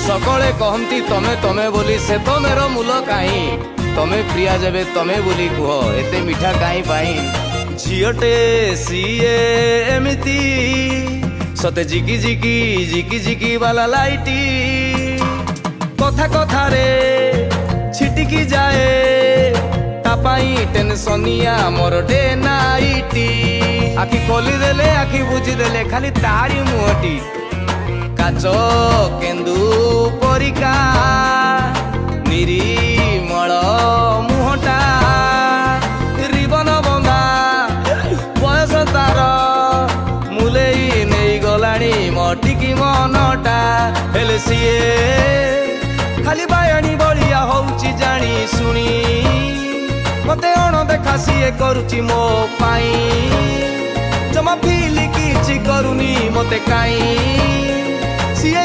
सकले कहती तमे तमे बोली से तमेर मूल काई तमे प्रिया जबे तमे बोली कुह एते मिठा काई पाई झीटे सीए एमिति सते जिकी जिकी जिकी जिकी वाला लाइटी कथा कथा रे छिटिकी जाए तापाई टेंशनिया मोर डे नाइटी आखि खोली देले आखि बुझी देले खाली तारी मुहटी काच केन्दू परिका निरीमल मुहटा रिबन बंधा बयस तार मुलेई नहीं गलानी मटिकी मनटा हेले सीए खाली बायणी बलिया होउची जानी सुनी मते अणदेखा सीए करुची मो पाई जमा फील किछि करुनी मते काई सीए